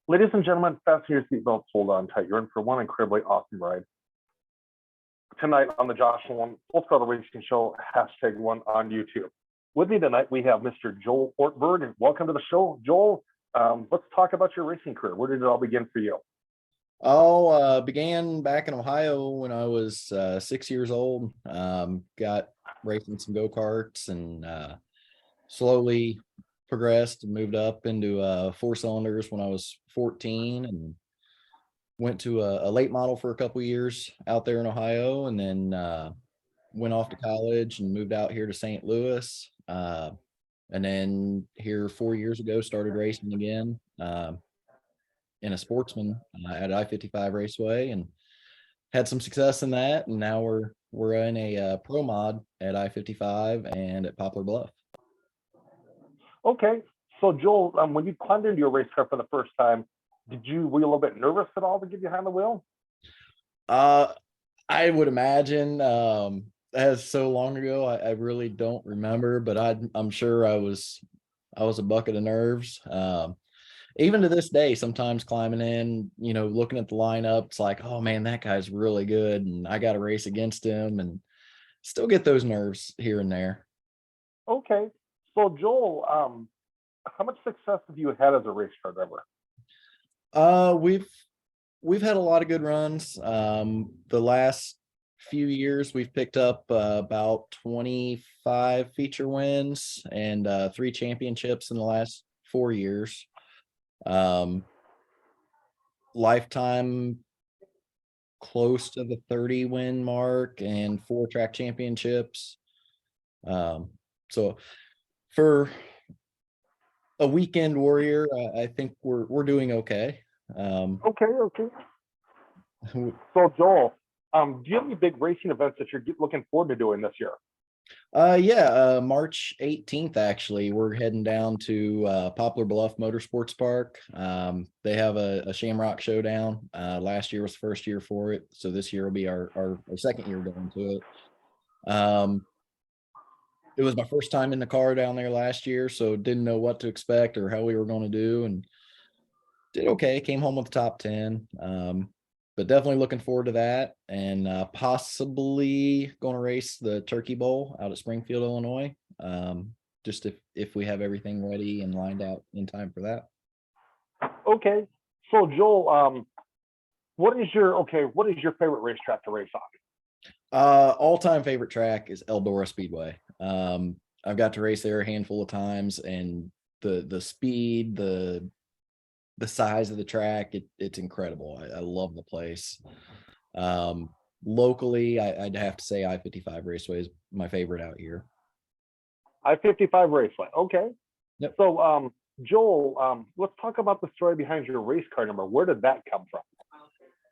Ladies and gentlemen, fasten your seatbelts, hold on tight. You're in for one incredibly awesome ride. Tonight on the Josh Nolan Full Throttle Racing Show, #1 on YouTube. With me tonight, we have Mr. Joel Ortberg. Welcome to the show. Joel, let's talk about your racing career. Where did it all begin for you? Began back in Ohio when I was 6 years old. Got racing some go-karts and slowly progressed and moved up into four cylinders when I was 14, and went to a late model for a couple years out there in Ohio, and then went off to college and moved out here to St. Louis. And then here 4 years ago, started racing again in a sportsman at I-55 Raceway, and had some success in that. And now we're in a pro mod at I-55 and at Poplar Bluff. Okay, so Joel, when you climbed into your race car for the first time, were you a little bit nervous at all to get behind the wheel? I would imagine. As so long ago, I really don't remember, but I'm sure I was a bucket of nerves. Even to this day, sometimes climbing in, looking at the lineup, it's like, oh man, that guy's really good, and I got to race against him, and still get those nerves here and there. Okay, so Joel, how much success have you had as a race car driver? We've had a lot of good runs. The last few years, we've picked up about 25 feature wins and 3 championships in the last 4 years. Lifetime close to the 30 win mark and 4 track championships. So for a weekend warrior, I think we're doing okay. Okay. So Joel, do you have any big racing events that you're looking forward to doing this year? March 18th, actually, we're heading down to Poplar Bluff Motorsports Park. They have a Shamrock Showdown. Last year was the first year for it, so this year will be our second year going to it. It was my first time in the car down there last year, so didn't know what to expect or how we were going to do, and did okay. Came home with the top 10. But definitely looking forward to that, and possibly going to race the Turkey Bowl out at Springfield, Illinois. Just if we have everything ready and lined out in time for that. Okay, so Joel, what is your favorite racetrack to race on? All-time favorite track is Eldora Speedway. I've got to race there a handful of times, and the speed, the size of the track, it's incredible. I love the place. Locally, I'd have to say I-55 Raceway is my favorite out here. I-55 Raceway, okay. Yep. So Joel, let's talk about the story behind your race car number. Where did that come from?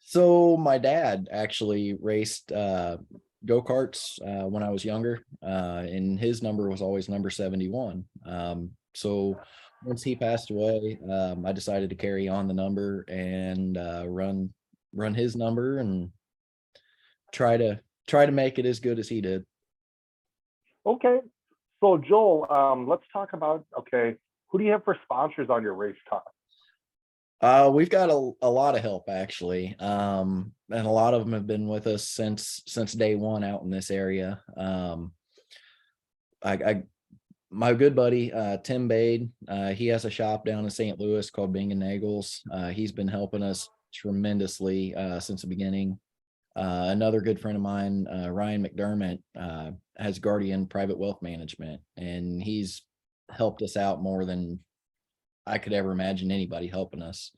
So my dad actually raced go-karts when I was younger, and his number was always number 71. So once he passed away, I decided to carry on the number and run his number and try to make it as good as he did. Okay, so Joel, let's talk about, who do you have for sponsors on your race car? We've got a lot of help, actually, and a lot of them have been with us since day one out in this area. My good buddy, Tim Bade, he has a shop down in St. Louis called Bing & Nagels. He's been helping us tremendously since the beginning. Another good friend of mine, Ryan McDermott, has Guardian Private Wealth Management, and he's helped us out more than I could ever imagine anybody helping us.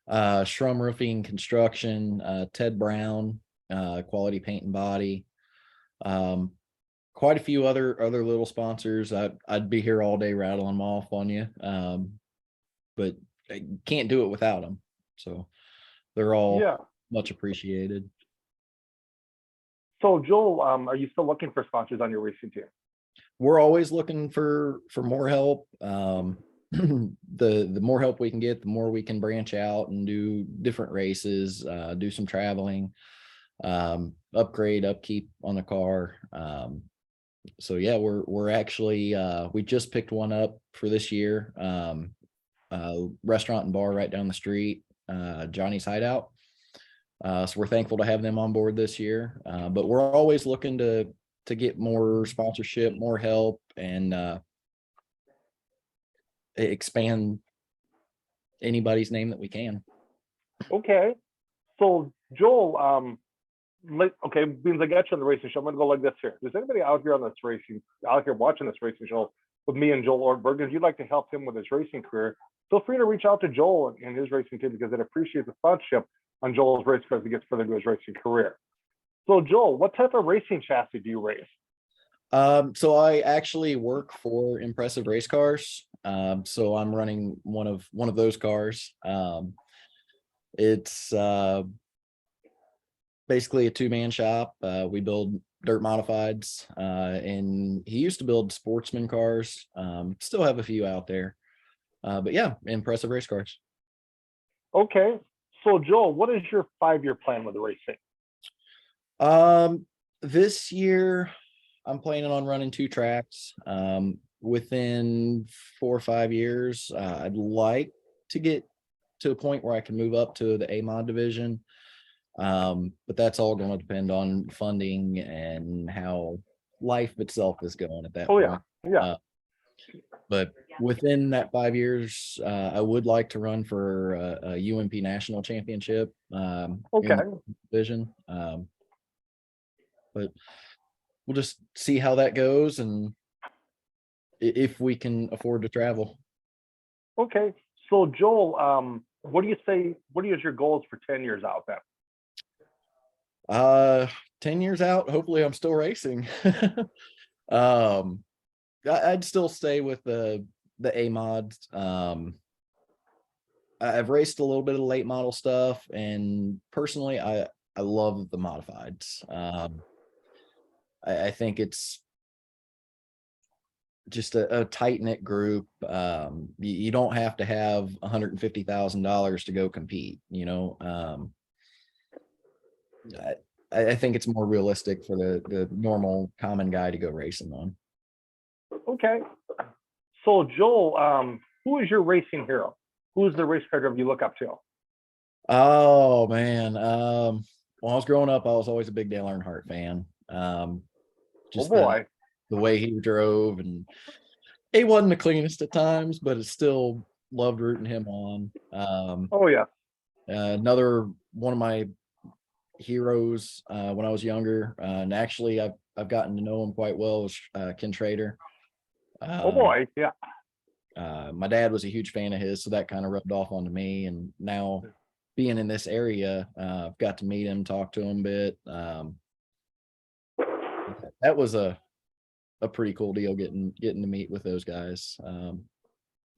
Shrum Roofing Construction, Ted Brown, Quality Paint and Body. Quite a few other little sponsors. I'd be here all day rattling them off on you, but I can't do it without them. So they're all much appreciated. So Joel, are you still looking for sponsors on your racing team? We're always looking for more help. The more help we can get, the more we can branch out and do different races, do some traveling, upkeep on the car. So yeah, we're actually we just picked one up for this year. restaurant and bar right down the street, Johnny's Hideout. So we're thankful to have them on board this year. But we're always looking to get more sponsorship, more help, and expand anybody's name that we can. Okay. So Joel, okay, means I got you on the racing show. I'm gonna go like this here. There's anybody out here watching this racing show with me and Joel Ortberg? If you'd like to help him with his racing career, feel free to reach out to Joel and his racing team, because it appreciates the sponsorship on Joel's race car as he gets further into his racing career. So Joel, what type of racing chassis do you race? So I actually work for Impressive Race Cars. So I'm running one of those cars. It's basically a two-man shop. We build dirt modifieds, and he used to build sportsman cars. Still have a few out there, but yeah, Impressive Race Cars. Okay. So Joel, what is your 5-year plan with the racing? This year I'm planning on running 2 tracks. Within 4 or 5 years, I'd like to get to a point where I can move up to the A-Mod division. But that's all going to depend on funding and how life itself is going at that point. Yeah. But within that 5 years, I would like to run for a UMP national championship in the division. But we'll just see how that goes and if we can afford to travel. Okay. So Joel, what do you say? What is your goals for 10 years out then? 10 years out, hopefully I'm still racing. I'd still stay with the A mods. I've raced a little bit of late model stuff, and personally I love the modifieds. I think it's just a tight-knit group. You don't have to have $150,000 to go compete, you know. I think it's more realistic for the normal common guy to go racing on. Okay. So Joel, who is your racing hero? Who's the race car driver you look up to? Oh man. When I was growing up, I was always a big Dale Earnhardt fan. Just the way he drove, and he wasn't the cleanest at times, but it still loved rooting him on. Another one of my heroes when I was younger, and actually I've gotten to know him quite well, was Ken Trader. My dad was a huge fan of his, so that kind of rubbed off onto me. And now being in this area, I've got to meet him, talk to him a bit. That was a pretty cool deal getting to meet with those guys.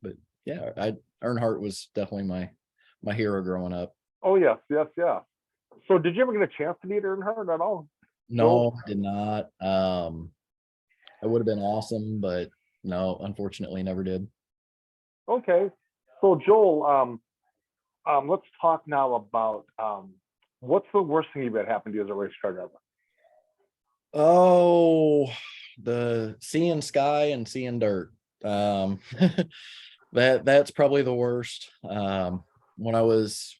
But yeah, Earnhardt was definitely my hero growing up. Oh yes. So did you ever get a chance to meet Earnhardt at all? No, I did not. It would have been awesome, but no, unfortunately never did. Okay. So Joel, let's talk now about what's the worst thing that happened to you as a race car driver? Oh, the seeing sky and seeing dirt. That's probably the worst. When I was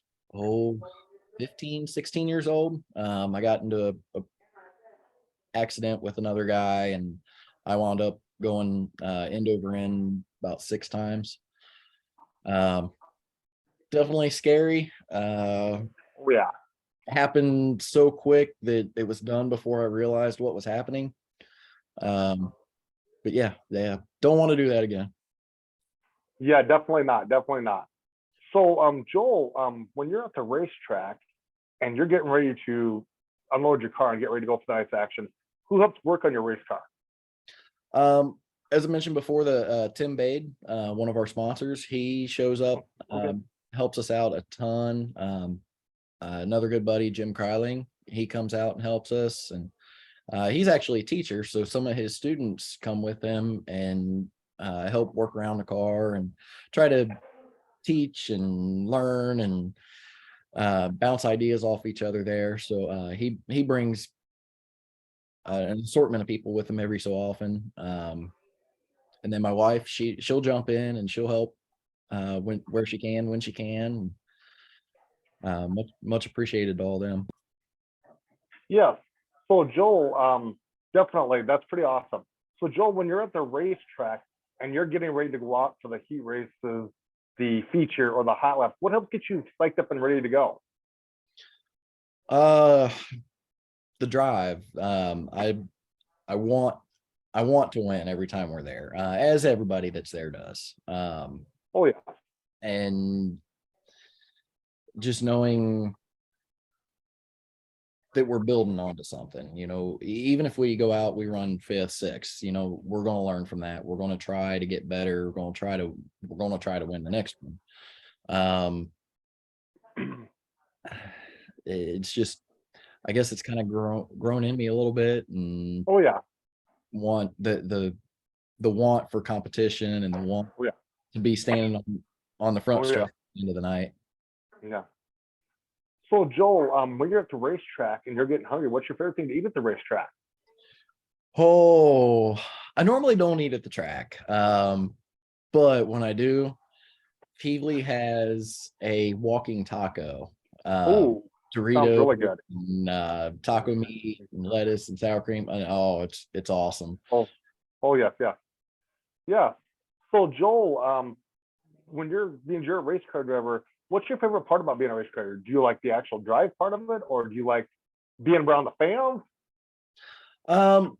15, 16 years old, I got into a accident with another guy, and I wound up going end over end about 6 times. Definitely scary. Happened so quick that it was done before I realized what was happening. But yeah, don't want to do that again. Yeah, definitely not. So Joel, when you're at the racetrack and you're getting ready to unload your car and get ready to go for the night's action, who helps work on your race car? As I mentioned before, the Tim Bade, one of our sponsors, he shows up, helps us out a ton. Another good buddy, Jim Kryling, he comes out and helps us, and he's actually a teacher, so some of his students come with him and help work around the car and try to teach and learn and bounce ideas off each other there. So he brings an assortment of people with him every so often. And then my wife, she'll jump in and she'll help where she can, when she can. Much appreciated to all them. Yeah. So Joel, definitely, that's pretty awesome. So Joel, when you're at the racetrack and you're getting ready to go out for the heat races, the feature or the hot lap, what helps get you spiked up and ready to go? Uh, the drive. I want to win every time we're there, as everybody that's there does. Oh yeah. And just knowing that we're building onto something, even if we go out, we run fifth, sixth, we're going to learn from that. We're going to try to get better. We're going to try to win the next one. It's just, I guess it's kind of grown in me a little bit, and Oh yeah. want the want for competition and the want Oh yeah. to be standing on the front Oh yeah. stretch at the end of the night. Yeah. So Joel, when you're at the racetrack and you're getting hungry, what's your favorite thing to eat at the racetrack? Oh, I normally don't eat at the track. But when I do, Peevely has a walking taco. Oh, sounds Dorito really good. and taco meat and lettuce and sour cream. And it's awesome. Oh yes, yeah. Yeah. So Joel, when you're being a race car driver, what's your favorite part about being a race car driver? Do you like the actual drive part of it, or do you like being around the fans? Um,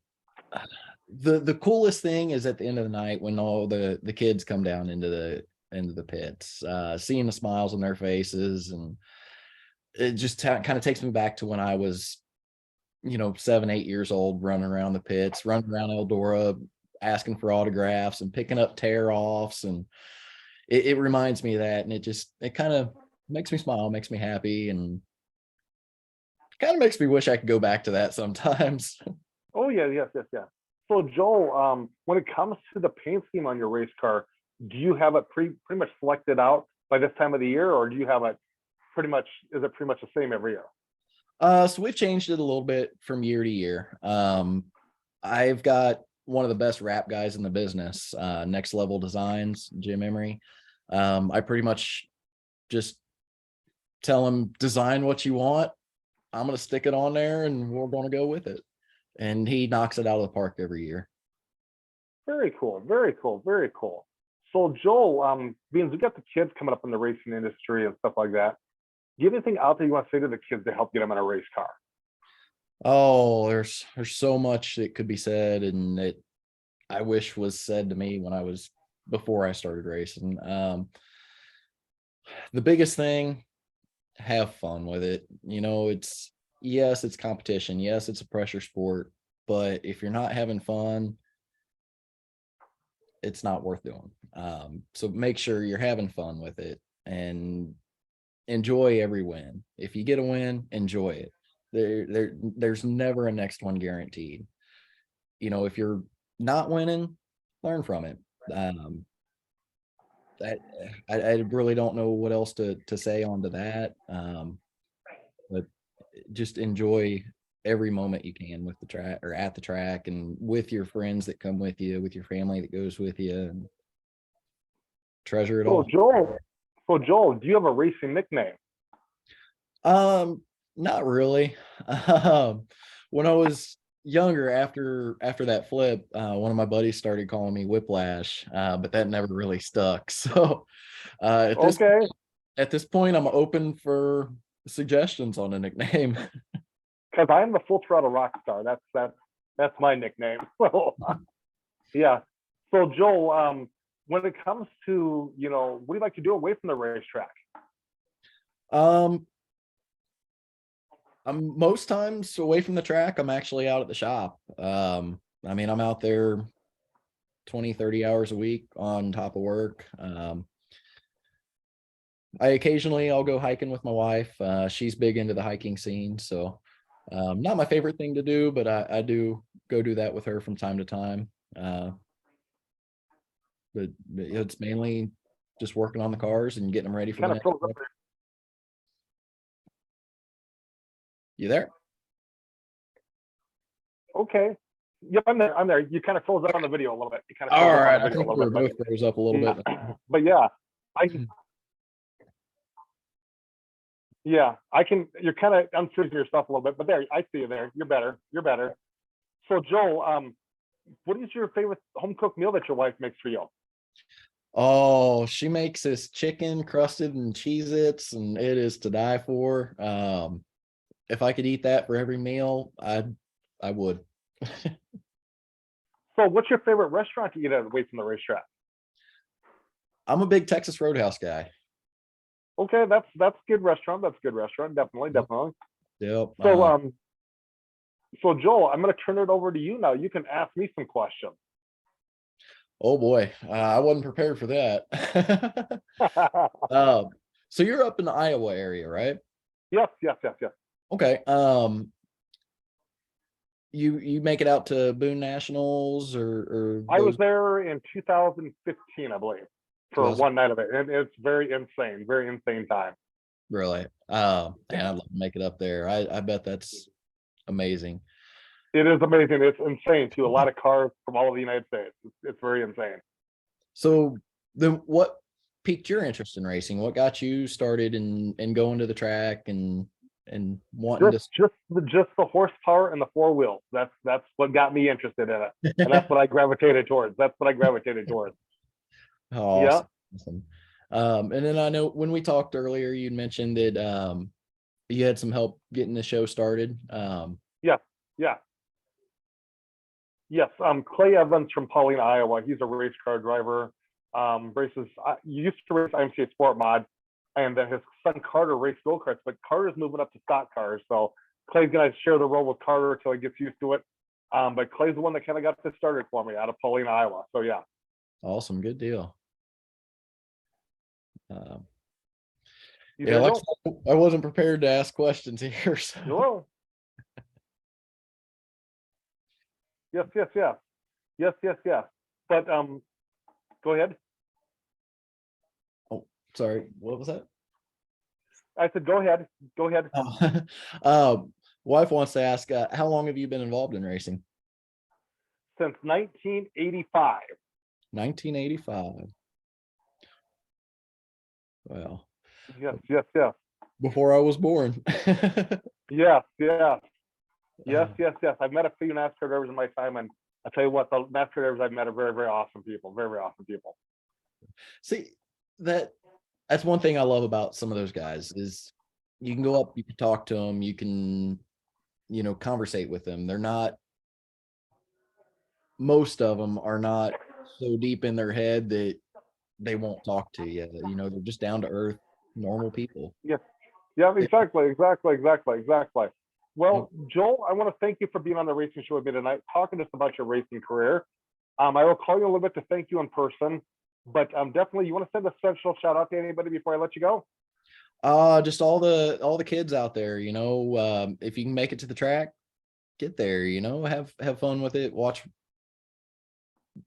the coolest thing is at the end of the night when all the kids come down into the pits, seeing the smiles on their faces, and it just kind of takes me back to when I was 7-8 years old, running around the pits, running around Eldora, asking for autographs and picking up tear offs, and it reminds me of that, and it kind of makes me smile, makes me happy, and kind of makes me wish I could go back to that sometimes. Oh yeah, yes, yes, yes. So Joel, when it comes to the paint scheme on your race car, do you have it pretty much selected out by this time of the year, or do you have it pretty much? Is it pretty much the same every year? So we've changed it a little bit from year to year. I've got one of the best rap guys in the business, Next Level Designs, Jim Emery. I pretty much just tell him, design what you want. I'm going to stick it on there and we're going to go with it. And he knocks it out of the park every year. Very cool, very cool, very cool. So Joel, being we got the kids coming up in the racing industry and stuff like that, do you have anything out there you want to say to the kids to help get them in a race car? Oh, there's so much that could be said, and that I wish was said to me when I was before I started racing. The biggest thing, have fun with it. It's competition. Yes, it's a pressure sport, but if you're not having fun, it's not worth doing. So make sure you're having fun with it and enjoy every win. If you get a win, enjoy it. There's never a next one guaranteed. If you're not winning, learn from it. That I really don't know what else to say onto that. But just enjoy every moment you can with the track, or at the track, and with your friends that come with you, with your family that goes with you, and treasure it So all. Joel, do you have a racing nickname? Not really. When I was younger, after that flip, one of my buddies started calling me Whiplash, but that never really stuck. So Okay, at this point, I'm open for suggestions on a nickname. because I'm the Full Throttle rock star. That's my nickname. So yeah. So Joel, when it comes to what do you like to do away from the racetrack? Um, I'm most times away from the track. I'm actually out at the shop. I'm out there 20-30 hours a week on top of work. I'll go hiking with my wife. She's big into the hiking scene, so not my favorite thing to do, but I do go do that with her from time to time. But it's mainly just working on the cars and getting them ready for the Kind of next froze up step. there. You there? Okay. Yep, I'm there. I'm there. You kind of froze up on the video a little bit. You kind of All froze up on right. the I video a think we little were bit, both froze up a little bit. but yeah. I Yeah, I can. You're kind of unfreezing yourself a little bit, but there, I see you there. You're better. You're better. So, Joel, what is your favorite home cooked meal that your wife makes for you? Oh, she makes this chicken crusted in Cheez-Its, and it is to die for. If I could eat that for every meal, I would. So, what's your favorite restaurant to eat at away from the racetrack? I'm a big Texas Roadhouse guy. Okay, that's good restaurant. That's good restaurant. Definitely, Yep. definitely. Yep. So, so Joel, I'm going to turn it over to you now. You can ask me some questions. Oh boy, I wasn't prepared for that. Um, so you're up in the Iowa area, right? Yes, yes, yes, yes. Okay. You make it out to Boone Nationals or I was those there in 2015, I believe, for 2000 one night of it, and it's very insane time. really? And Yeah. I'd love to make it up there. I bet that's amazing. It is amazing. It's insane too. A lot of cars from all over the United States. It's very insane. So then what piqued your interest in racing? What got you started and going to the track and wanting Just to just the horsepower and the four wheels. That's what got me interested in it, and that's what I gravitated towards. That's what I gravitated towards. Yeah, awesome. Awesome. And then I know when we talked earlier, you mentioned that you had some help getting the show started. yeah, yeah, yes. Clay Evans from Pauline, Iowa. He's a race car driver. Races. He used to race IMCA Sport Mod, and then his son Carter raced go karts. But Carter's moving up to stock cars, so Clay's gonna share the role with Carter until he gets used to it. But Clay's the one that kind of got this started for me out of Pauline, Iowa. So yeah. Awesome, good deal. Um, You yeah, there, like Joe? I wasn't prepared to ask questions here. So Hello. Yes, yes, yes, yes, yes, yes. But go ahead. oh, sorry, what was that? I said, go ahead, go ahead. Oh, wife wants to ask, how long have you been involved in racing? Since 1985. 1985. Well, Yes, yes, yes, before I was born. yes, yes, yes, Uh, yes, yes. I've met a few NASCAR drivers in my time, and I tell you what, the NASCAR drivers I've met are very awesome people. Very awesome people. See, that's one thing I love about some of those guys is you can go up, you can talk to them, you can, conversate with them. They're not, most of them are not so deep in their head that they won't talk to you. They're just down to earth, normal people. Yes, yeah, exactly, exactly, exactly, exactly. Yep. Well, Joel, I want to thank you for being on the racing show with me tonight, talking to us about your racing career. I will call you a little bit to thank you in person, but definitely, you want to send a special shout out to anybody before I let you go? Just all the kids out there, if you can make it to the track, get there, have fun with it, watch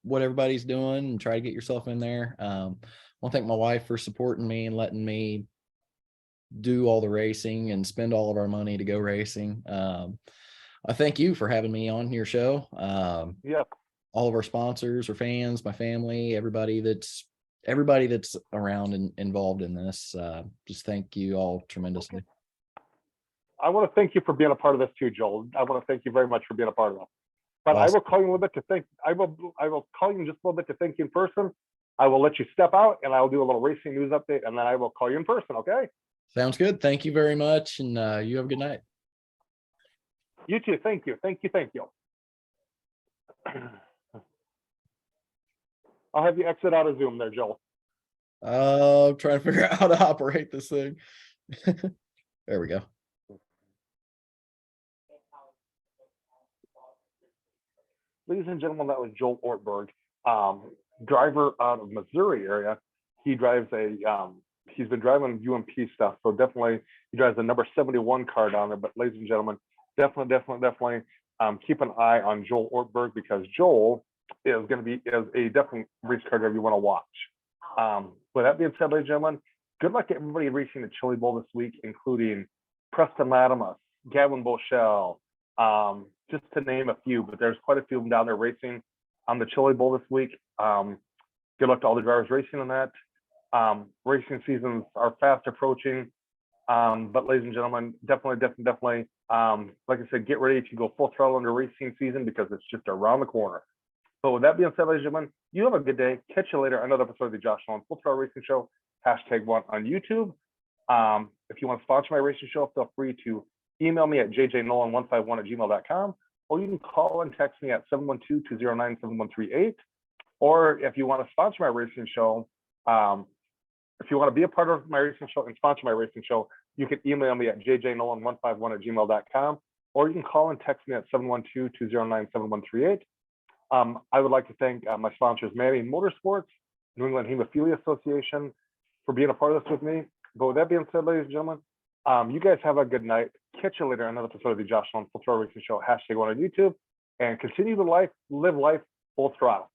what everybody's doing and try to get yourself in there. I want to thank my wife for supporting me and letting me do all the racing and spend all of our money to go racing. I thank you for having me on your show. Yes. All of our sponsors, our fans, my family, everybody that's around and involved in this. Just thank you all tremendously. Okay. I want to thank you for being a part of this too, Joel. I want to thank you very much for being a part of this. But I Awesome. will call you a little bit to thank. I will call you in just a little bit to thank you in person. I will let you step out, and I will do a little racing news update, and then I will call you in person. Okay? Sounds good. Thank you very much, and you have a good night. You too. Thank you. Thank you. Thank you. I'll have you exit out of Zoom there, Joel. I'm trying to figure out how to operate this thing. There we go. Ladies and gentlemen, that was Joel Ortberg, driver out of Missouri area. He drives he's been driving UMP stuff, so definitely he drives the number 71 car down there. But ladies and gentlemen, definitely keep an eye on Joel Ortberg, because Joel is going to be a definitely race car driver you want to watch. With that being said, ladies and gentlemen, good luck to everybody racing the Chili Bowl this week, including Preston Latimus, Gavin Boschel, just to name a few, but there's quite a few of them down there racing on the Chili Bowl this week. Good luck to all the drivers racing on that. Racing seasons are fast approaching. But ladies and gentlemen, definitely, like I said, get ready to go full throttle into racing season because it's just around the corner. But with that being said, ladies and gentlemen, you have a good day. Catch you later. Another episode of the Josh Nolan Full Throttle Racing Show, #1 on YouTube. If you want to sponsor my racing show, feel free to email me at jjnolan151@gmail.com, or you can call and text me at 712-209-7138. Or if you want to sponsor my racing show, if you want to be a part of my racing show and sponsor my racing show, you can email me at jjnolan151@gmail.com, or you can call and text me at 712-209-7138. I would like to thank my sponsors, Manny Motorsports, New England Hemophilia Association, for being a part of this with me. But with that being said, ladies and gentlemen, you guys have a good night. Catch you later on another episode of the Josh Nolan Full Throttle Racing Show, #1 on YouTube, and continue to live life full throttle.